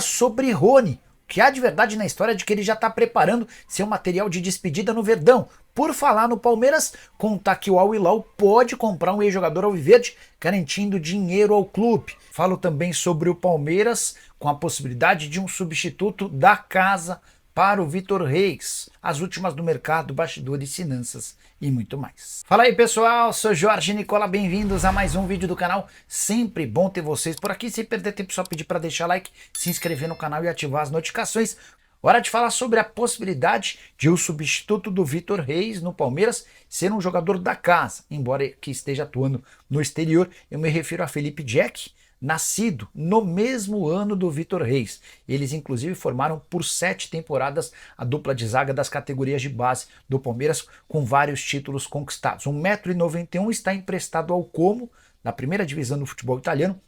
Sobre Rony, o que há de verdade na história de que ele já está preparando seu material de despedida no Verdão. Por falar no Palmeiras, contar que o Al Hilal pode comprar um ex-jogador alviverde, garantindo dinheiro ao clube. Falo também sobre o Palmeiras, com a possibilidade de um substituto da casa para o Vitor Reis, as últimas do mercado, bastidores, finanças e muito mais. Fala aí pessoal, sou Jorge Nicola, bem-vindos a mais um vídeo do canal. Sempre bom ter vocês por aqui. Sem perder tempo, só pedir para deixar like, se inscrever no canal e ativar as notificações. Hora de falar sobre a possibilidade de o substituto do Vitor Reis no Palmeiras ser um jogador da casa, embora que esteja atuando no exterior. Eu me refiro a Felipe Jack, nascido no mesmo ano do Vitor Reis. Eles inclusive formaram por 7 temporadas a dupla de zaga das categorias de base do Palmeiras, com vários títulos conquistados. 1,91 m, está emprestado ao Como, na primeira divisão do futebol italiano.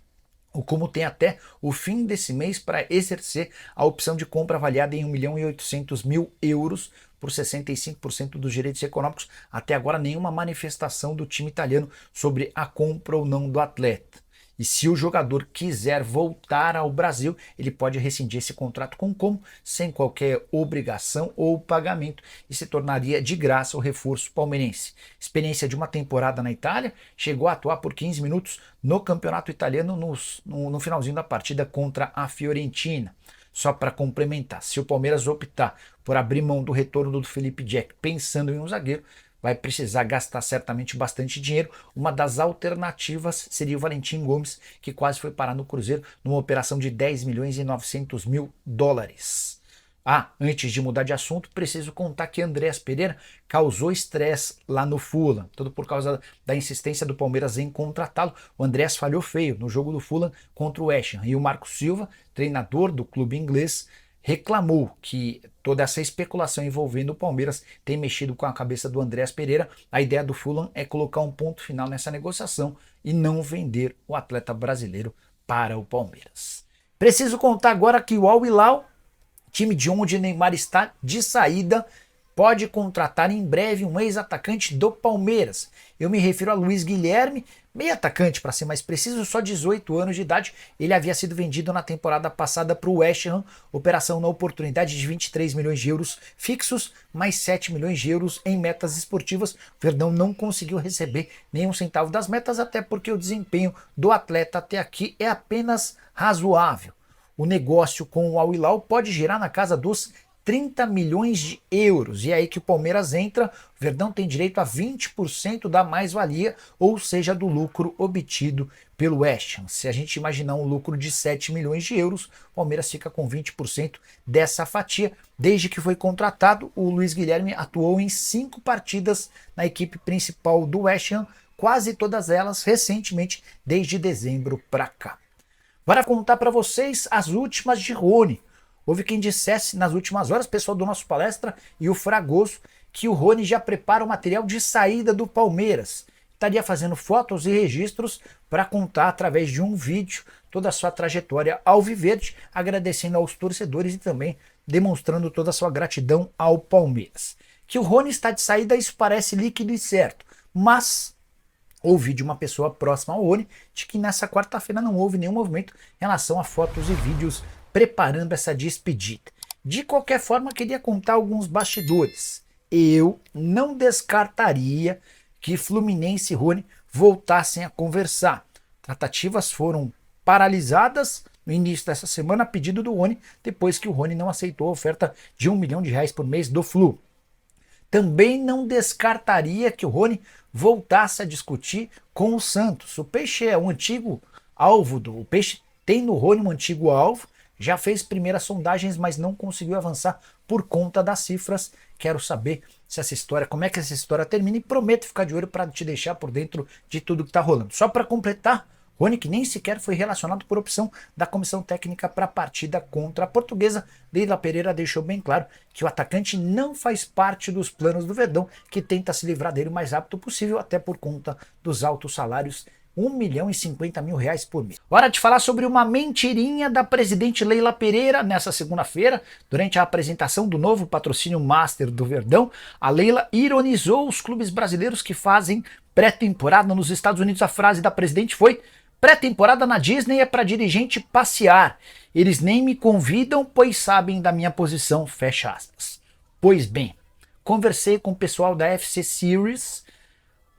O Como tem até o fim desse mês para exercer a opção de compra avaliada em 1.800.000 euros por 65% dos direitos econômicos. Até agora nenhuma manifestação do time italiano sobre a compra ou não do atleta. E se o jogador quiser voltar ao Brasil, ele pode rescindir esse contrato com o Como sem qualquer obrigação ou pagamento e se tornaria de graça o reforço palmeirense. Experiência de uma temporada na Itália, chegou a atuar por 15 minutos no campeonato italiano no finalzinho da partida contra a Fiorentina. Só para complementar, se o Palmeiras optar por abrir mão do retorno do Felipe Jack pensando em um zagueiro, vai precisar gastar certamente bastante dinheiro. Uma das alternativas seria o Valentim Gomes, que quase foi parar no Cruzeiro numa operação de 10.900.000 dólares. Antes de mudar de assunto, preciso contar que Andreas Pereira causou estresse lá no Fulham, tudo por causa da insistência do Palmeiras em contratá-lo. O Andreas falhou feio no jogo do Fulham contra o West Ham e o Marco Silva, treinador do clube inglês, reclamou que toda essa especulação envolvendo o Palmeiras tem mexido com a cabeça do Andreas Pereira. A ideia do Fulham é colocar um ponto final nessa negociação e não vender o atleta brasileiro para o Palmeiras. Preciso contar agora que o Al Hilal, time de onde Neymar está de saída, pode contratar em breve um ex-atacante do Palmeiras. Eu me refiro a Luiz Guilherme, meio atacante para ser mais preciso, só 18 anos de idade. Ele havia sido vendido na temporada passada para o West Ham, operação na oportunidade de 23 milhões de euros fixos, mais 7 milhões de euros em metas esportivas. O Verdão não conseguiu receber nenhum centavo das metas, até porque o desempenho do atleta até aqui é apenas razoável. O negócio com o Al Hilal pode girar na casa dos 30 milhões de euros. E é aí que o Palmeiras entra. O Verdão tem direito a 20% da mais-valia, ou seja, do lucro obtido pelo West Ham. Se a gente imaginar um lucro de 7 milhões de euros, o Palmeiras fica com 20% dessa fatia. Desde que foi contratado, o Luiz Guilherme atuou em 5 partidas na equipe principal do West Ham, quase todas elas recentemente, desde dezembro para cá. Bora contar para vocês as últimas de Rony. Houve quem dissesse nas últimas horas, pessoal do nosso Palestra e o Fragoso, que o Rony já prepara o material de saída do Palmeiras. Estaria fazendo fotos e registros para contar através de um vídeo toda a sua trajetória alviverde, agradecendo aos torcedores e também demonstrando toda a sua gratidão ao Palmeiras. Que o Rony está de saída, isso parece líquido e certo, mas ouvi de uma pessoa próxima ao Rony de que nessa quarta-feira não houve nenhum movimento em relação a fotos e vídeos preparando essa despedida. De qualquer forma, queria contar alguns bastidores. Eu não descartaria que Fluminense e Rony voltassem a conversar. Tratativas foram paralisadas no início dessa semana a pedido do Rony, depois que o Rony não aceitou a oferta de R$1 milhão por mês do Flu. Também não descartaria que o Rony voltasse a discutir com o Santos. O Peixe é um antigo alvo o Peixe tem no Rony um antigo alvo. Já fez primeiras sondagens, mas não conseguiu avançar por conta das cifras. Quero saber se essa história, como é que essa história termina, e prometo ficar de olho para te deixar por dentro de tudo que está rolando. Só para completar, Rony, que nem sequer foi relacionado por opção da comissão técnica para a partida contra a Portuguesa, Leila Pereira deixou bem claro que o atacante não faz parte dos planos do Verdão, que tenta se livrar dele o mais rápido possível, até por conta dos altos salários, R$1.050.000 por mês. Hora de falar sobre uma mentirinha da presidente Leila Pereira. Nessa segunda-feira, durante a apresentação do novo patrocínio Master do Verdão, a Leila ironizou os clubes brasileiros que fazem pré-temporada nos Estados Unidos. A frase da presidente foi: Pré-temporada na Disney é para dirigente passear. Eles nem me convidam, pois sabem da minha posição, fecha aspas. Pois bem, conversei com o pessoal da FC Series,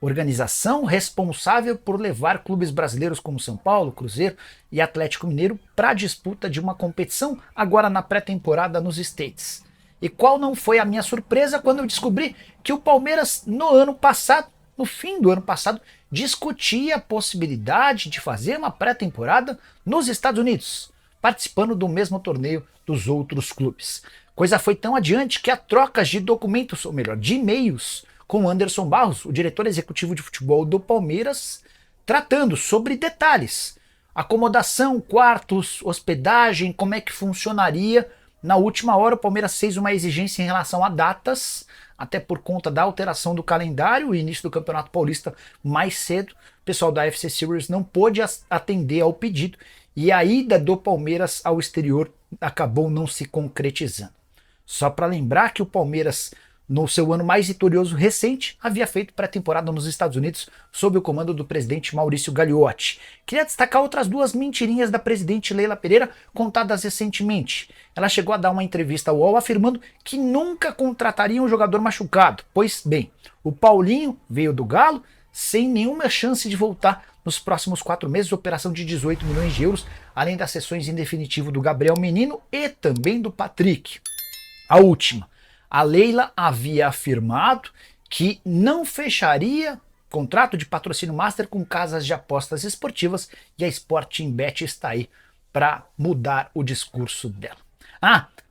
organização responsável por levar clubes brasileiros como São Paulo, Cruzeiro e Atlético Mineiro para a disputa de uma competição agora na pré-temporada nos States. E qual não foi a minha surpresa quando eu descobri que o Palmeiras no fim do ano passado, discutia a possibilidade de fazer uma pré-temporada nos Estados Unidos, participando do mesmo torneio dos outros clubes. Coisa foi tão adiante que há trocas de documentos, ou melhor, de e-mails, com Anderson Barros, o diretor executivo de futebol do Palmeiras, tratando sobre detalhes. Acomodação, quartos, hospedagem, como é que funcionaria. Na última hora, o Palmeiras fez uma exigência em relação a datas, até por conta da alteração do calendário, o início do Campeonato Paulista mais cedo. O pessoal da FC Series não pôde atender ao pedido e a ida do Palmeiras ao exterior acabou não se concretizando. Só para lembrar que o Palmeiras, no seu ano mais vitorioso recente, havia feito pré-temporada nos Estados Unidos sob o comando do presidente Maurício Gagliotti. Queria destacar outras duas mentirinhas da presidente Leila Pereira contadas recentemente. Ela chegou a dar uma entrevista ao UOL afirmando que nunca contrataria um jogador machucado. Pois bem, o Paulinho veio do Galo sem nenhuma chance de voltar nos próximos 4 meses, operação de 18 milhões de euros, além das cessões em definitivo do Gabriel Menino e também do Patrick. A última. A Leila havia afirmado que não fecharia contrato de patrocínio master com casas de apostas esportivas e a Sporting Bet está aí para mudar o discurso dela.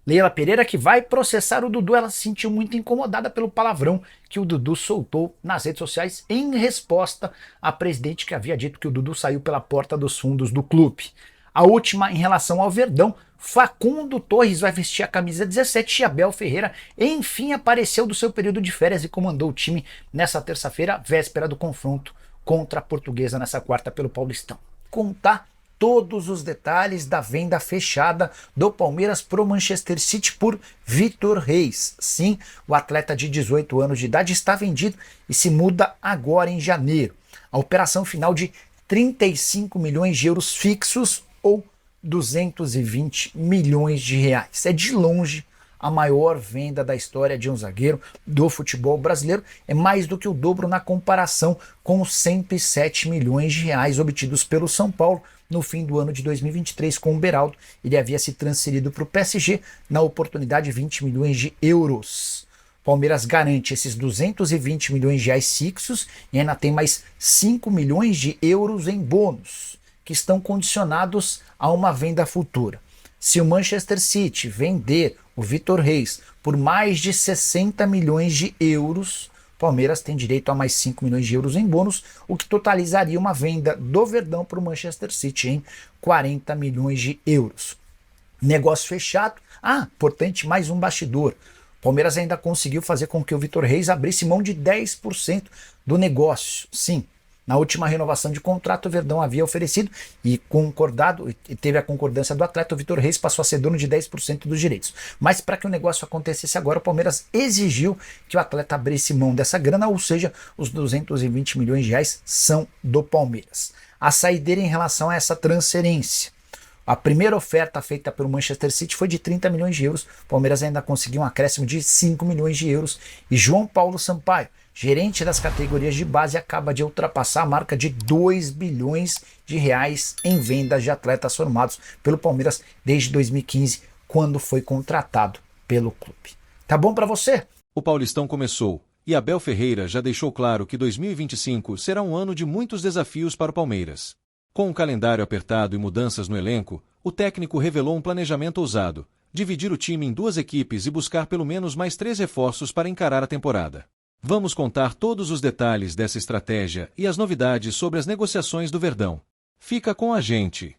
Leila Pereira que vai processar o Dudu, ela se sentiu muito incomodada pelo palavrão que o Dudu soltou nas redes sociais em resposta à presidente que havia dito que o Dudu saiu pela porta dos fundos do clube. A última em relação ao Verdão, Facundo Torres vai vestir a camisa 17 e Abel Ferreira enfim apareceu do seu período de férias e comandou o time nessa terça-feira, véspera do confronto contra a Portuguesa nessa quarta pelo Paulistão. Contar todos os detalhes da venda fechada do Palmeiras pro Manchester City por Vitor Reis. Sim, o atleta de 18 anos de idade está vendido e se muda agora em janeiro. A operação final de 35 milhões de euros fixos ou 220 milhões de reais. É de longe a maior venda da história de um zagueiro do futebol brasileiro. É mais do que o dobro na comparação com os 107 milhões de reais obtidos pelo São Paulo no fim do ano de 2023 com o Beraldo. Ele havia se transferido para o PSG na oportunidade 20 milhões de euros. Palmeiras garante esses 220 milhões de reais fixos e ainda tem mais 5 milhões de euros em bônus, que estão condicionados a uma venda futura. Se o Manchester City vender o Vitor Reis por mais de 60 milhões de euros, o Palmeiras tem direito a mais 5 milhões de euros em bônus, o que totalizaria uma venda do Verdão para o Manchester City em 40 milhões de euros. Negócio fechado. Importante, mais um bastidor. O Palmeiras ainda conseguiu fazer com que o Vitor Reis abrisse mão de 10% do negócio. Sim, na última renovação de contrato, o Verdão havia oferecido e teve a concordância do atleta, o Vitor Reis passou a ser dono de 10% dos direitos. Mas para que o negócio acontecesse agora, o Palmeiras exigiu que o atleta abrisse mão dessa grana, ou seja, os 220 milhões de reais são do Palmeiras. A saideira em relação a essa transferência. A primeira oferta feita pelo Manchester City foi de 30 milhões de euros. O Palmeiras ainda conseguiu um acréscimo de 5 milhões de euros. E João Paulo Sampaio, gerente das categorias de base, acaba de ultrapassar a marca de 2 bilhões de reais em vendas de atletas formados pelo Palmeiras desde 2015, quando foi contratado pelo clube. Tá bom para você? O Paulistão começou e Abel Ferreira já deixou claro que 2025 será um ano de muitos desafios para o Palmeiras. Com um calendário apertado e mudanças no elenco, o técnico revelou um planejamento ousado: dividir o time em 2 equipes e buscar pelo menos mais 3 reforços para encarar a temporada. Vamos contar todos os detalhes dessa estratégia e as novidades sobre as negociações do Verdão. Fica com a gente!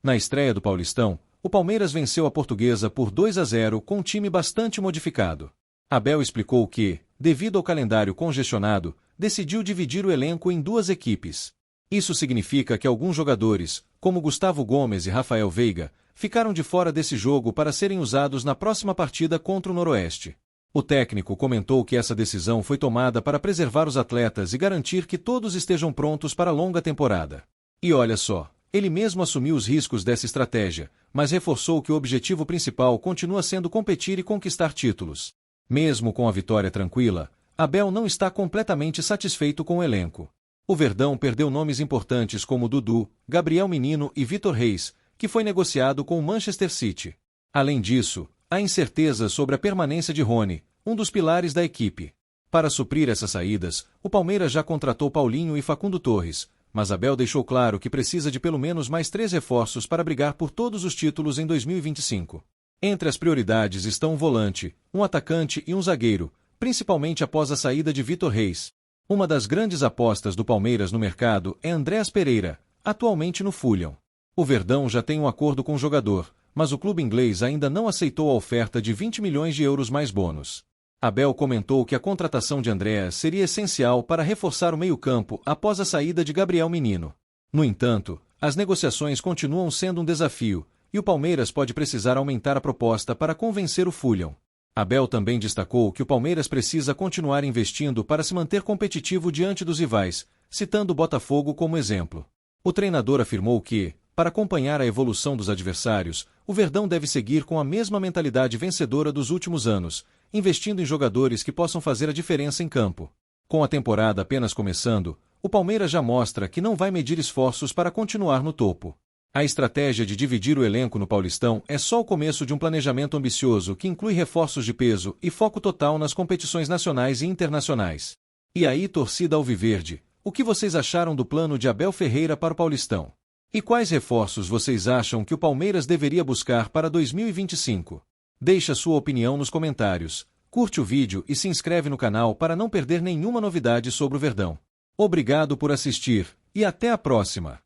Na estreia do Paulistão, o Palmeiras venceu a Portuguesa por 2-0 com um time bastante modificado. Abel explicou que, devido ao calendário congestionado, decidiu dividir o elenco em 2 equipes. Isso significa que alguns jogadores, como Gustavo Gomes e Rafael Veiga, ficaram de fora desse jogo para serem usados na próxima partida contra o Noroeste. O técnico comentou que essa decisão foi tomada para preservar os atletas e garantir que todos estejam prontos para a longa temporada. E olha só, ele mesmo assumiu os riscos dessa estratégia, mas reforçou que o objetivo principal continua sendo competir e conquistar títulos. Mesmo com a vitória tranquila, Abel não está completamente satisfeito com o elenco. O Verdão perdeu nomes importantes como Dudu, Gabriel Menino e Vitor Reis, que foi negociado com o Manchester City. Além disso, há incerteza sobre a permanência de Rony, um dos pilares da equipe. Para suprir essas saídas, o Palmeiras já contratou Paulinho e Facundo Torres, mas Abel deixou claro que precisa de pelo menos mais 3 reforços para brigar por todos os títulos em 2025. Entre as prioridades estão um volante, um atacante e um zagueiro, principalmente após a saída de Vitor Reis. Uma das grandes apostas do Palmeiras no mercado é Andréas Pereira, atualmente no Fulham. O Verdão já tem um acordo com o jogador, mas o clube inglês ainda não aceitou a oferta de 20 milhões de euros mais bônus. Abel comentou que a contratação de Andréas seria essencial para reforçar o meio-campo após a saída de Gabriel Menino. No entanto, as negociações continuam sendo um desafio, e o Palmeiras pode precisar aumentar a proposta para convencer o Fulham. Abel também destacou que o Palmeiras precisa continuar investindo para se manter competitivo diante dos rivais, citando o Botafogo como exemplo. O treinador afirmou que, para acompanhar a evolução dos adversários, o Verdão deve seguir com a mesma mentalidade vencedora dos últimos anos, investindo em jogadores que possam fazer a diferença em campo. Com a temporada apenas começando, o Palmeiras já mostra que não vai medir esforços para continuar no topo. A estratégia de dividir o elenco no Paulistão é só o começo de um planejamento ambicioso que inclui reforços de peso e foco total nas competições nacionais e internacionais. E aí, torcida alviverde, o que vocês acharam do plano de Abel Ferreira para o Paulistão? E quais reforços vocês acham que o Palmeiras deveria buscar para 2025? Deixe a sua opinião nos comentários, curte o vídeo e se inscreve no canal para não perder nenhuma novidade sobre o Verdão. Obrigado por assistir, e até a próxima!